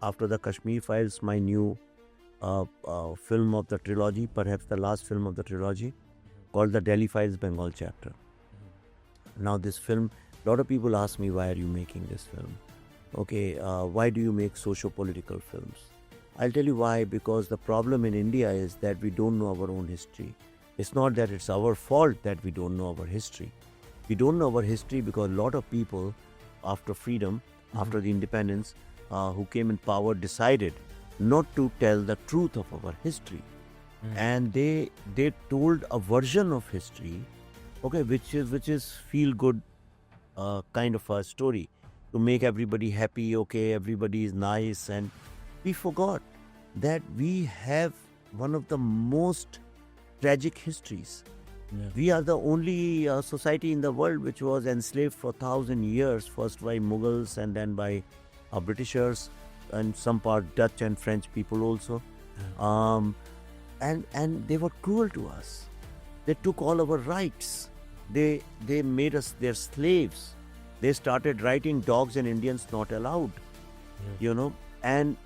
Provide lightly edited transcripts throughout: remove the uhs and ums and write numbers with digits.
after the Kashmir Files, my new film of the trilogy, perhaps the last film of the trilogy, called the Delhi Files Bengal chapter. Now this film, a lot of people ask me, why are you making this film? Okay, why do you make socio-political films? I'll tell you why, because the problem in India is that we don't know our own history. It's not that it's our fault that we don't know our history. We don't know our history because a lot of people, after freedom, after the independence, who came in power, decided not to tell the truth of our history. And they told a version of history, okay, which is feel good kind of a story to make everybody happy. Okay, everybody is nice, and we forgot that we have one of the most tragic histories. We are the only society in the world which was enslaved for 1,000 years, first by Mughals and then by Britishers, and some part Dutch and French people also. And they were cruel to us. They took all our rights. They made us their slaves. They started writing dogs and Indians not allowed, and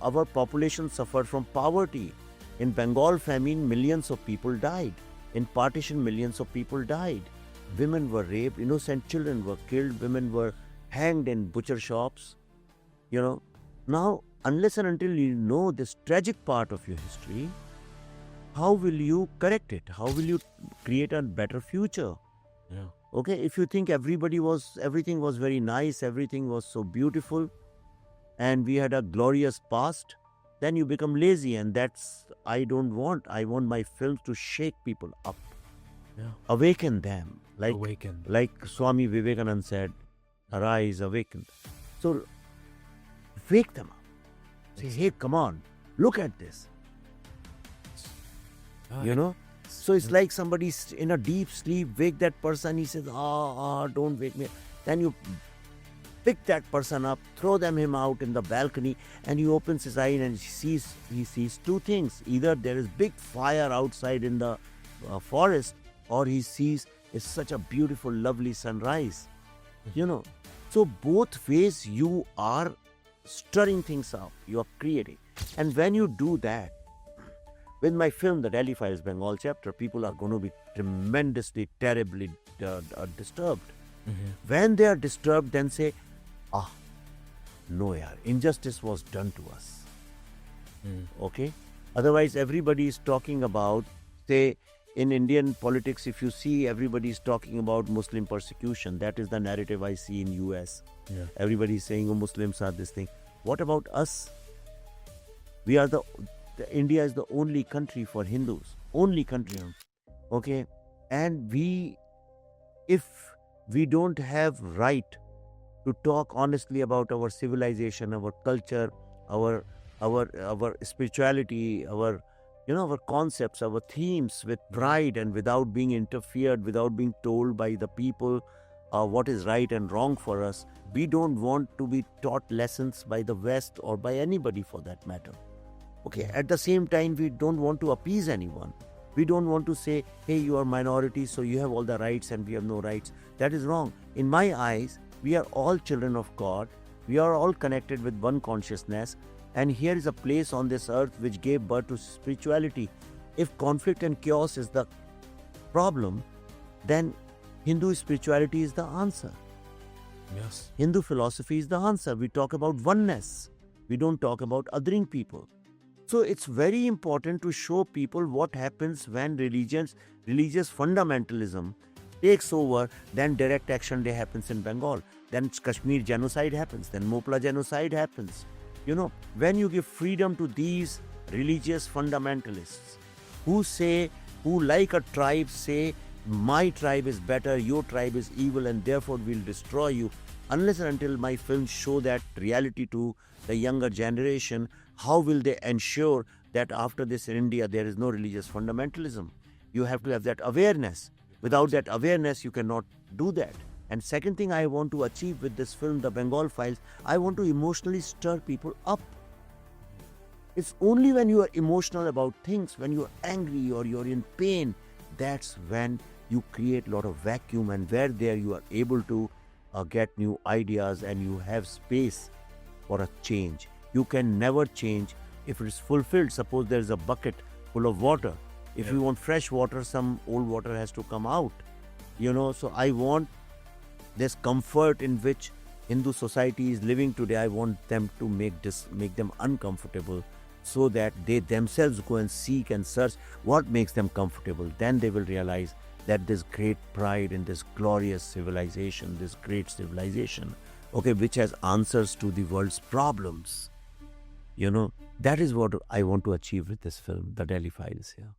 our population suffered from poverty. In Bengal famine, millions of people died. In partition, millions of people died. Women were raped, innocent children were killed, women were hanged in butcher shops. Now, unless and until you know this tragic part of your history, how will you correct it? How will you create a better future? Okay, if you think everything was very nice, everything was so beautiful, and we had a glorious past, then you become lazy, and that's I don't want. I want my films to shake people up, awaken them, like Swami Vivekananda said, "Arise, awaken." So wake them up. Say, hey, come on, look at this. So it's like somebody's in a deep sleep, wake that person, he says, don't wake me. Then you pick that person up, throw him out in the balcony, and he opens his eye and he sees two things. Either there is big fire outside in the forest, or he sees it's such a beautiful, lovely sunrise. So both ways you are stirring things up, you are creating. And when you do that, with my film, The Delhi Files Bengal chapter, people are going to be tremendously, terribly disturbed. When they are disturbed, then say, no, yaar, injustice was done to us. Okay? Otherwise, everybody is talking about, say, in Indian politics, if you see, everybody is talking about Muslim persecution. That is the narrative I see in US. Everybody is saying, Muslims are this thing. What about us? We are India is the only country for Hindus. Only country. Okay? And if we don't have right to talk honestly about our civilization, our culture, our spirituality, our concepts, our themes with pride and without being interfered, without being told by the people what is right and wrong for us. We don't want to be taught lessons by the West or by anybody for that matter. Okay, at the same time, we don't want to appease anyone. We don't want to say, hey, you are minority, so you have all the rights and we have no rights. That is wrong. In my eyes, we are all children of God. We are all connected with one consciousness. And here is a place on this earth which gave birth to spirituality. If conflict and chaos is the problem, then Hindu spirituality is the answer. Yes. Hindu philosophy is the answer. We talk about oneness. We don't talk about othering people. So it's very important to show people what happens when religious fundamentalism takes over. Then direct action day happens in Bengal. Then Kashmir genocide happens. Then Mopla genocide happens. When you give freedom to these religious fundamentalists who like a tribe say, my tribe is better, your tribe is evil, and therefore we'll destroy you. Unless and until my films show that reality to the younger generation, how will they ensure that after this in India there is no religious fundamentalism? You have to have that awareness. Without that awareness, you cannot do that. And second thing I want to achieve with this film, The Bengal Files, I want to emotionally stir people up. It's only when you are emotional about things, when you are angry or you're in pain, that's when you create a lot of vacuum, and where there you are able to get new ideas and you have space for a change. You can never change if it's fulfilled. Suppose there's a bucket full of water. If you want fresh water, some old water has to come out. So I want this comfort in which Hindu society is living today. I want them to make them uncomfortable, so that they themselves go and seek and search what makes them comfortable. Then they will realize that this great pride in this glorious civilization, this great civilization, which has answers to the world's problems. That is what I want to achieve with this film, The Delhi Files. Yeah.